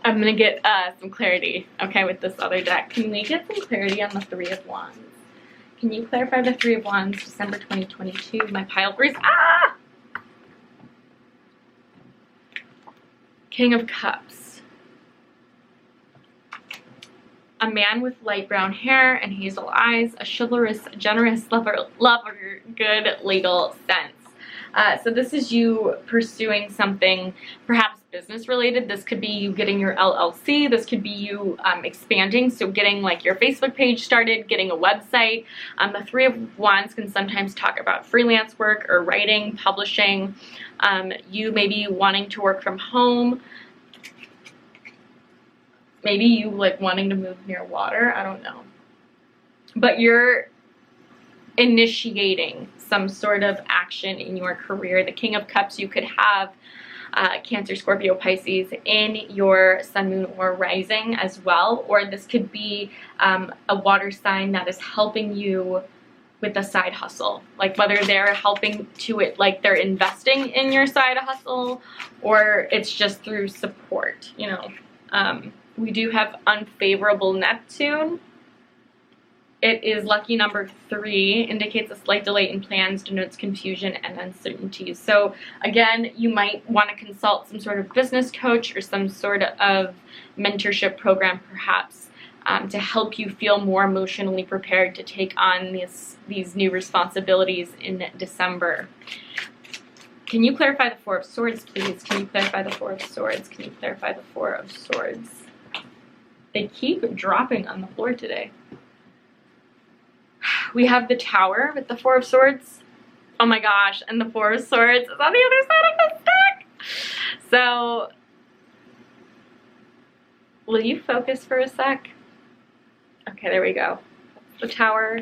S1: I'm going to get some clarity, okay, with this other deck. Can we get some clarity on the Three of Wands? Can you clarify the Three of Wands, December 2022? My pile 3s. Ah! King of Cups. A man with light brown hair and hazel eyes, a chivalrous, generous lover, good legal sense. So this is you pursuing something perhaps business related. This could be you getting your LLC. This could be you expanding, so getting like your Facebook page started, getting a website. The Three of Wands can sometimes talk about freelance work or writing, publishing. You may be wanting to work from home. Maybe you like wanting to move near water. I don't know. But you're initiating some sort of action in your career. The King of Cups, you could have Cancer, Scorpio, Pisces in your sun, moon, or rising as well. Or this could be a water sign that is helping you with a side hustle. Like whether they're helping to it, like they're investing in your side hustle, or it's just through support, you know. We do have unfavorable Neptune. It is lucky number 3, indicates a slight delay in plans, denotes confusion and uncertainty. So again, you might want to consult some sort of business coach or some sort of mentorship program perhaps to help you feel more emotionally prepared to take on these new responsibilities in December. Can you clarify the Four of Swords, please? Can you clarify the Four of Swords? Can you clarify the Four of Swords? They keep dropping on the floor today. We have the Tower with the Four of Swords. Oh my gosh, and the Four of Swords is on the other side of the deck. So, will you focus for a sec? Okay, there we go. the Tower,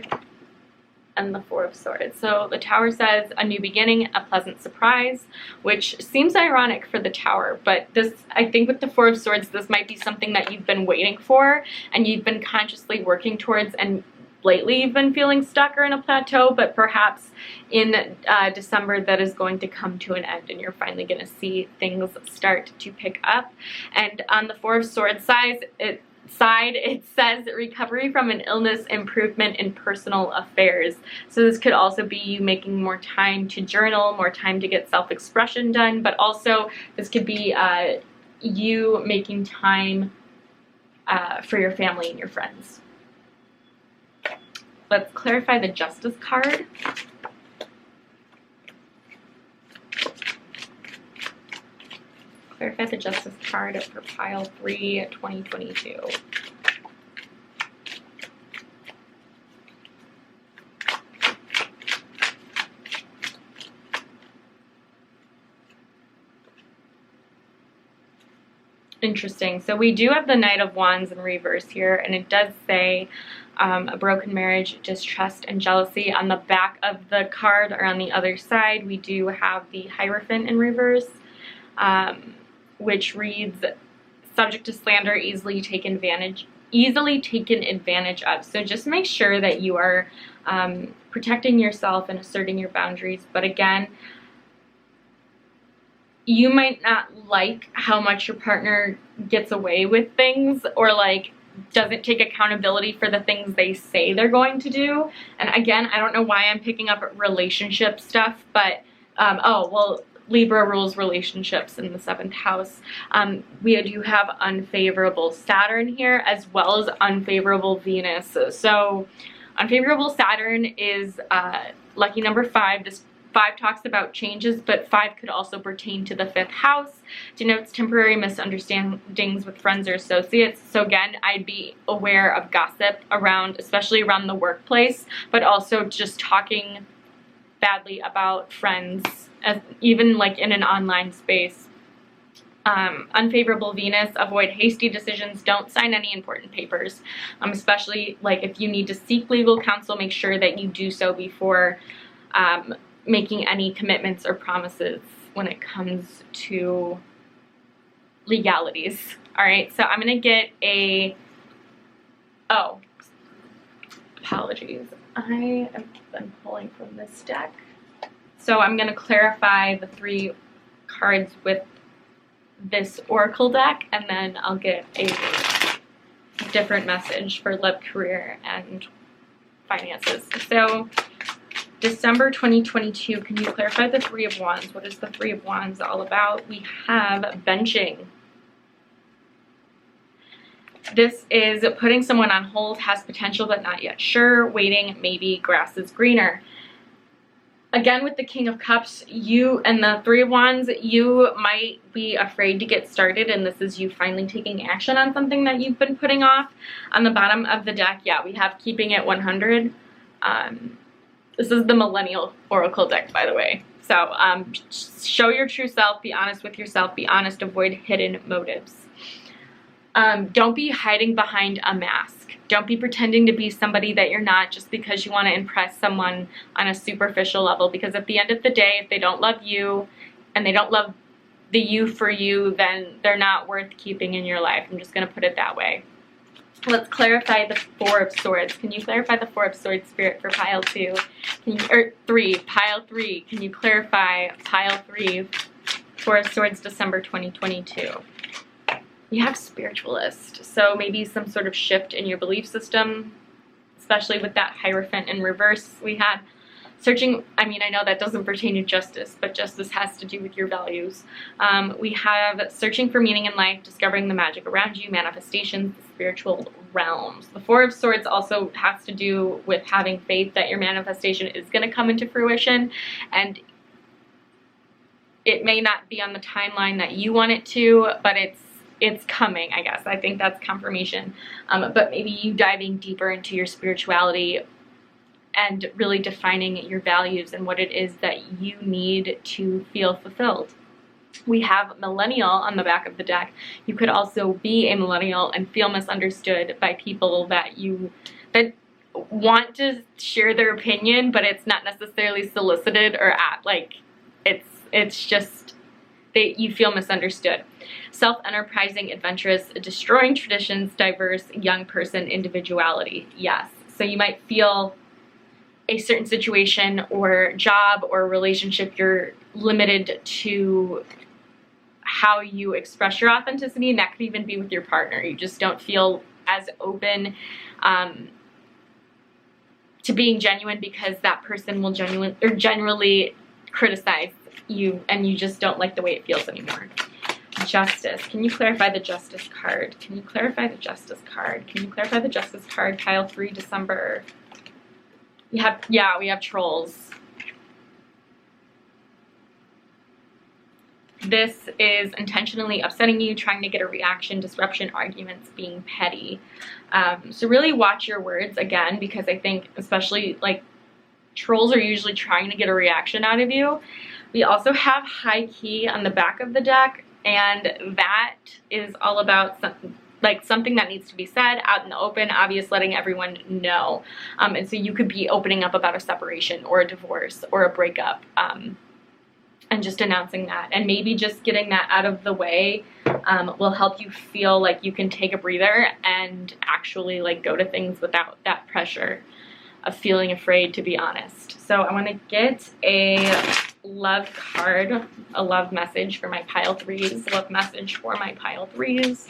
S1: and the Four of Swords. So the Tower says a new beginning, a pleasant surprise, which seems ironic for the Tower, but this, I think with the Four of Swords, this might be something that you've been waiting for and you've been consciously working towards, and lately you've been feeling stuck or in a plateau, but perhaps in December that is going to come to an end and you're finally going to see things start to pick up. And on the Four of Swords side, it says recovery from an illness, improvement in personal affairs. So this could also be you making more time to journal, more time to get self-expression done, but also this could be you making time for your family and your friends. Let's clarify the Justice card. Clarify the Justice card for pile 3, 2022. Interesting. So we do have the Knight of Wands in reverse here, and it does say a broken marriage, distrust, and jealousy. On the back of the card, or on the other side, we do have the Hierophant in reverse, which reads, subject to slander, easily taken advantage of. So just make sure that you are protecting yourself and asserting your boundaries. But again, you might not like how much your partner gets away with things, or like doesn't take accountability for the things they say they're going to do. And again, I don't know why I'm picking up relationship stuff, but oh, well, Libra rules relationships in the 7th house. We do have unfavorable Saturn here, as well as unfavorable Venus. So unfavorable Saturn is lucky number 5. This 5 talks about changes, but 5 could also pertain to the 5th house. Denotes temporary misunderstandings with friends or associates. So again, I'd be aware of gossip around, especially around the workplace, but also just talking badly about friends, even like in an online space. Unfavorable Venus, avoid hasty decisions, don't sign any important papers, especially like if you need to seek legal counsel, make sure that you do so before making any commitments or promises when it comes to legalities. All right, so I'm gonna get a, oh, apologies, I have been pulling from this deck. So I'm gonna clarify the 3 cards with this oracle deck, and then I'll get a different message for love, career, and finances. So December 2022, can you clarify the 3 of Wands? What is the 3 of Wands all about? We have benching. This is putting someone on hold, has potential but not yet sure, waiting, maybe grass is greener. Again, with the King of Cups, you and the 3 of Wands, you might be afraid to get started, and this is you finally taking action on something that you've been putting off. On the bottom of the deck, yeah, we have keeping it 100. This is the Millennial Oracle deck, by the way. So show your true self, be honest with yourself, be honest, avoid hidden motives. Don't be hiding behind a mask. Don't be pretending to be somebody that you're not just because you want to impress someone on a superficial level, because at the end of the day, if they don't love you and they don't love the you for you, then they're not worth keeping in your life. I'm just going to put it that way. Let's clarify the 4 of Swords. Can you clarify the 4 of Swords, Spirit, for pile 2? Or 3, pile 3. Can you clarify pile 3, 4 of Swords, December 2022? You have Spiritualist, so maybe some sort of shift in your belief system, especially with that Hierophant in reverse we had. Searching, I mean, I know that doesn't pertain to justice, but justice has to do with your values. We have searching for meaning in life, discovering the magic around you, manifestations, the spiritual realms. The 4 of Swords also has to do with having faith that your manifestation is going to come into fruition, and it may not be on the timeline that you want it to, but it's coming, I guess. I think that's confirmation. But maybe you diving deeper into your spirituality and really defining your values and what it is that you need to feel fulfilled. We have Millennial on the back of the deck. You could also be a Millennial and feel misunderstood by people that want to share their opinion, but it's not necessarily solicited or it's just you feel misunderstood. Self-enterprising, adventurous, destroying traditions, diverse, young person, individuality. Yes. So you might feel a certain situation or job or relationship, you're limited to how you express your authenticity, and that could even be with your partner. You just don't feel as open to being genuine because that person will generally criticize you, and you just don't like the way it feels anymore. Justice. Can you clarify the justice card? Can you clarify the justice card? Can you clarify the justice card? Pile 3, December. We have trolls. This is intentionally upsetting you, trying to get a reaction, disruption, arguments, being petty. So really watch your words again, because I think especially like trolls are usually trying to get a reaction out of you. We also have high key on the back of the deck, and that is all about something that needs to be said out in the open, obvious, letting everyone know. And so you could be opening up about a separation or a divorce or a breakup, and just announcing that, and maybe just getting that out of the way will help you feel like you can take a breather and actually like go to things without that pressure of feeling afraid, to be honest. So I want to get a love card, a love message for my pile 3s, love message for my pile 3s,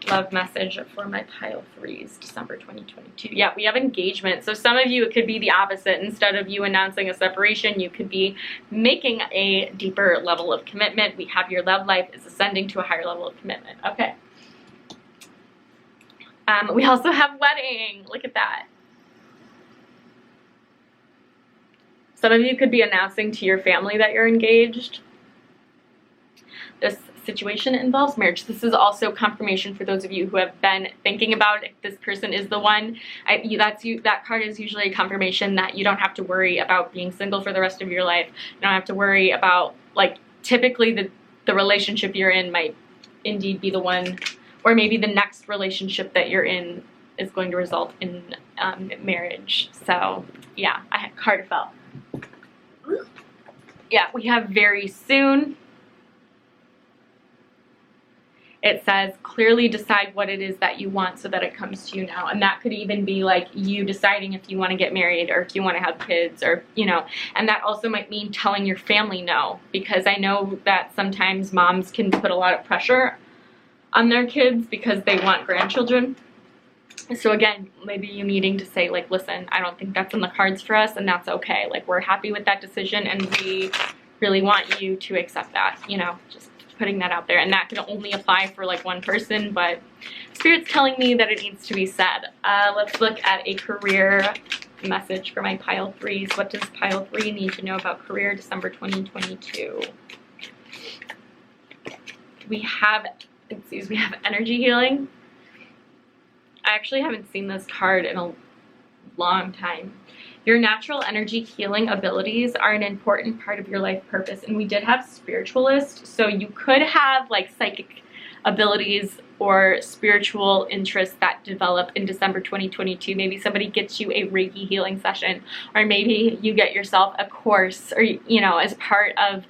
S1: love message for my pile 3s, December 2022. Yeah, we have engagement. So some of you, it could be the opposite. Instead of you announcing a separation, you could be making a deeper level of commitment. We have your love life is ascending to a higher level of commitment. Okay. We also have wedding. Look at that. Some of you could be announcing to your family that you're engaged. This situation involves marriage. This is also confirmation for those of you who have been thinking about if this person is the one. That card is usually a confirmation that you don't have to worry about being single for the rest of your life. You don't have to worry about, like, typically the relationship you're in might indeed be the one, or maybe the next relationship that you're in is going to result in marriage. So yeah, card fell. Yeah, we have very soon. It says clearly decide what it is that you want so that it comes to you now. And that could even be like you deciding if you want to get married or if you want to have kids, or, you know, and that also might mean telling your family no, because I know that sometimes moms can put a lot of pressure on their kids because they want grandchildren. So again, maybe you needing to say, like, listen, I don't think that's in the cards for us, and that's okay. Like, we're happy with that decision, and we really want you to accept that, you know, just putting that out there. And that can only apply for, like, one person, but Spirit's telling me that it needs to be said. Let's look at a career message for my pile 3s. What does pile 3 need to know about career, December 2022? We have energy healing. I actually haven't seen this card in a long time. Your natural energy healing abilities are an important part of your life purpose. And we did have spiritualist, so you could have like psychic abilities or spiritual interests that develop in December 2022. Maybe somebody gets you a Reiki healing session, or maybe you get yourself a course, or, you know, as part of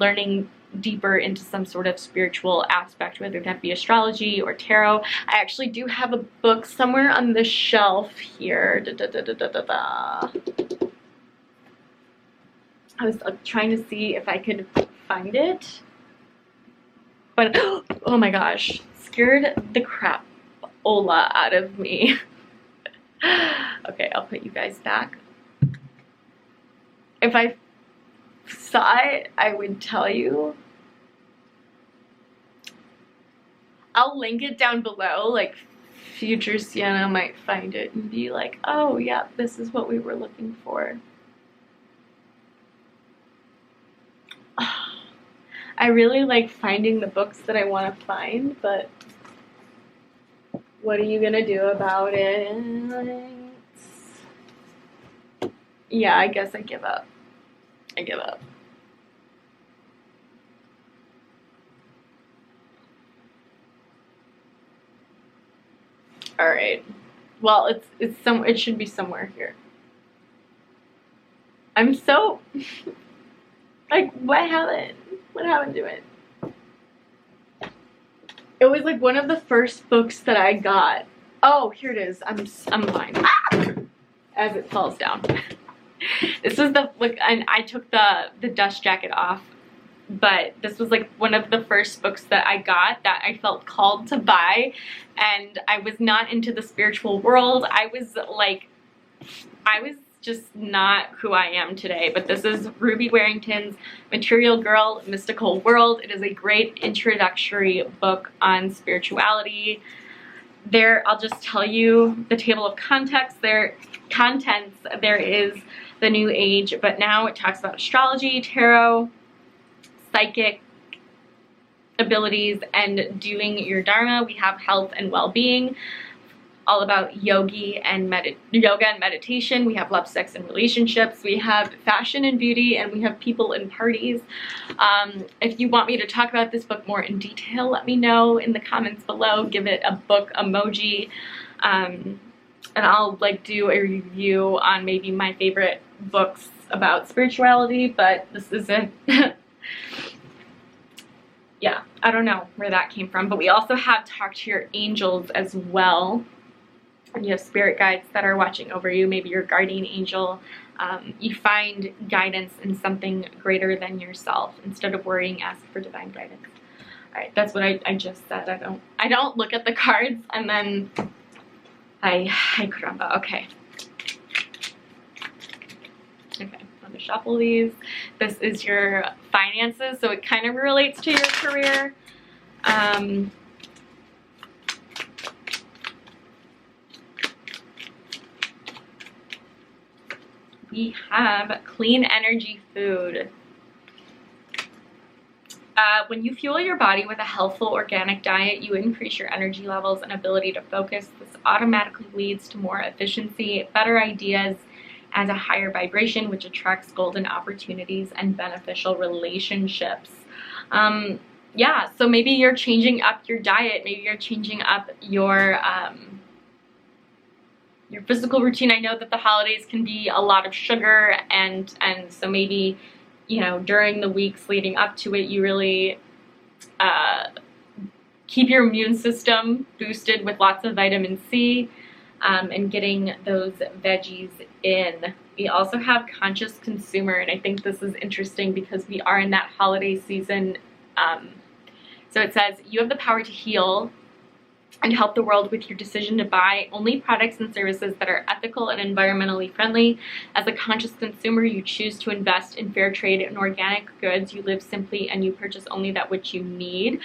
S1: learning deeper into some sort of spiritual aspect, whether that be astrology or tarot. I actually do have a book somewhere on the shelf here. I was trying to see if I could find it, but oh my gosh, scared the crap Ola out of me. Okay, I'll put you guys back. If I saw it, I would tell you. I'll link it down below, like future Siena might find it and be like, oh yeah, this is what we were looking for. I really like finding the books that I want to find, but what are you gonna do about it? Yeah, I guess I give up. I give up. All right. Well, it should be somewhere here. I'm so like, what happened to it? It was like one of the first books that I got. Oh, here it is. I'm fine. As it falls down. This was and I took the dust jacket off, but this was like one of the first books that I got that I felt called to buy, and I was not into the spiritual world. I was just not who I am today. But this is Ruby Warrington's Material Girl, Mystical World. It is a great introductory book on spirituality. I'll just tell you the table of contents. There is the New Age, but now it talks about astrology, tarot, psychic abilities, and doing your dharma. We have health and well-being, all about yoga and meditation. We have love, sex, and relationships. We have fashion and beauty, and we have people and parties. If you want me to talk about this book more in detail, let me know in the comments below. Give it a book emoji, and I'll do a review on maybe my favorite books about spirituality, but this isn't. Yeah, I don't know where that came from, but we also have Talk to Your Angels as well. And you have spirit guides that are watching over you, maybe your guardian angel. You find guidance in something greater than yourself. Instead of worrying, ask for divine guidance. All right, that's what I just said. I don't look at the cards and then I caramba. Okay. Okay, I'm gonna shuffle these. This is your finances, so it kind of relates to your career. We have clean energy food. When you fuel your body with a healthful organic diet, you increase your energy levels and ability to focus. This automatically leads to more efficiency, better ideas, and a higher vibration, which attracts golden opportunities and beneficial relationships. Yeah, so maybe you're changing up your diet. Maybe you're changing up your physical routine. I know that the holidays can be a lot of sugar, and so maybe, you know, during the weeks leading up to it, you really keep your immune system boosted with lots of vitamin C, and getting those veggies in. We also have conscious consumer, and I think this is interesting because we are in that holiday season. So it says, you have the power to heal and help the world with your decision to buy only products and services that are ethical and environmentally friendly. As a conscious consumer, you choose to invest in fair trade and organic goods. You live simply and you purchase only that which you need.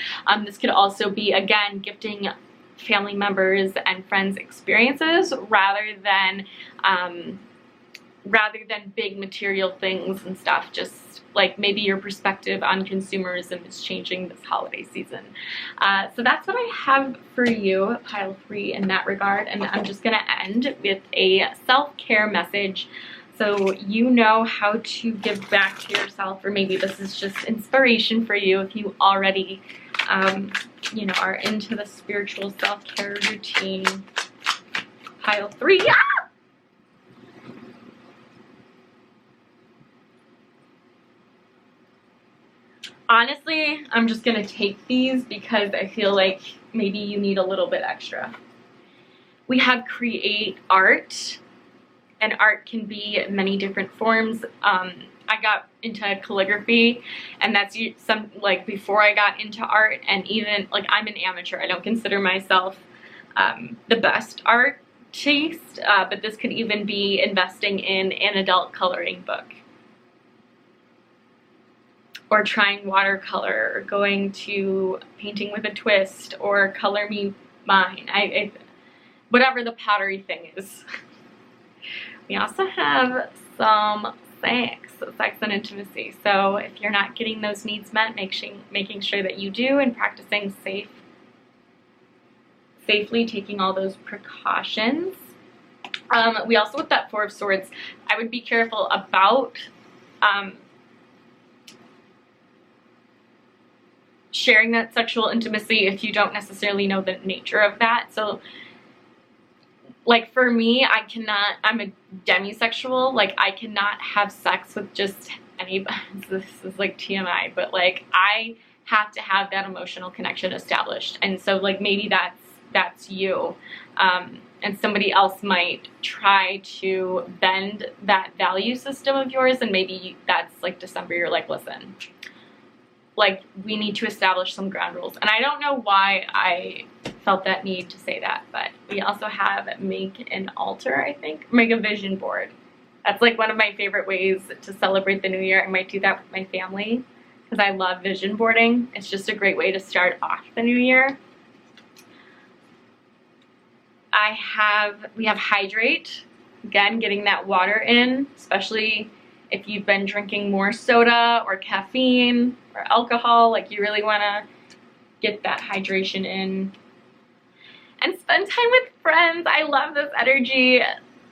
S1: This could also be, again, gifting family members and friends experiences rather than big material things and stuff. Just like maybe your perspective on consumerism is changing this holiday season. So that's what I have for you, pile 3, in that regard. And I'm just going to end with a self-care message, so you know how to give back to yourself, or maybe this is just inspiration for you if you already you know, are into the spiritual self-care routine. Pile 3. Ah! Honestly, I'm just going to take these because I feel like maybe you need a little bit extra. We have create art, and art can be many different forms. I got into calligraphy, and that's before I got into art, and even I'm an amateur. I don't consider myself the best artist, but this could even be investing in an adult coloring book, or trying watercolor, or going to painting with a twist, or color me mine. Whatever the pottery thing is. We also have some sex and intimacy. So if you're not getting those needs met, making sure that you do, and practicing safely, taking all those precautions. We also, with that 4 of Swords, I would be careful about sharing that sexual intimacy if you don't necessarily know the nature of that. So like for me, I'm a demisexual, like I cannot have sex with just any, this is like TMI, but like I have to have that emotional connection established. And so like maybe that's you. And somebody else might try to bend that value system of yours, and maybe that's like December, you're like, listen, like we need to establish some ground rules. And I don't know why I felt that need to say that, but we also have make an altar, I think, make a vision board. That's like one of my favorite ways to celebrate the new year. I might do that with my family because I love vision boarding. It's just a great way to start off the new year. We have hydrate, again, getting that water in, especially if you've been drinking more soda or caffeine or alcohol, like you really want to get that hydration in. And spend time with friends. I love this energy.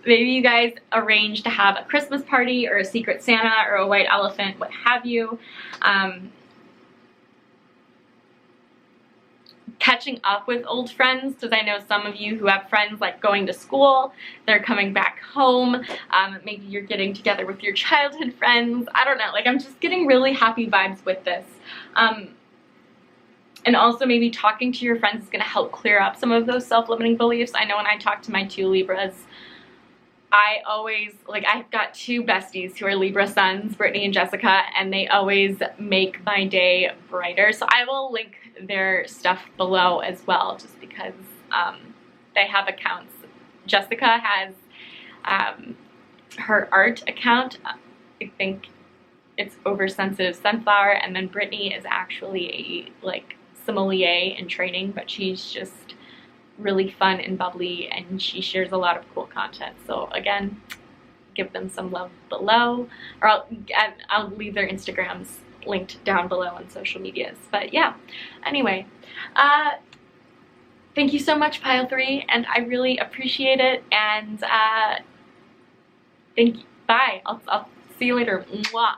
S1: Maybe you guys arrange to have a Christmas party or a secret Santa or a white elephant, what have you. Catching up with old friends, because I know some of you who have friends like going to school, they're coming back home, maybe you're getting together with your childhood friends, I don't know, like I'm just getting really happy vibes with this. And also maybe talking to your friends is going to help clear up some of those self-limiting beliefs. I know when I talk to my 2 Libras, I always, like I've got 2 besties who are Libra suns, Brittany and Jessica, and they always make my day brighter. So I will link their stuff below as well, just because they have accounts. Jessica has her art account. I think it's Oversensitive Sunflower, and then Brittany is actually a like sommelier in training, but she's just really fun and bubbly, and she shares a lot of cool content. So again, give them some love below, or I'll leave their Instagrams linked down below on social medias. But yeah, anyway, thank you so much, Pile 3, and I really appreciate it. And thank you. Bye. I'll see you later. Mwah.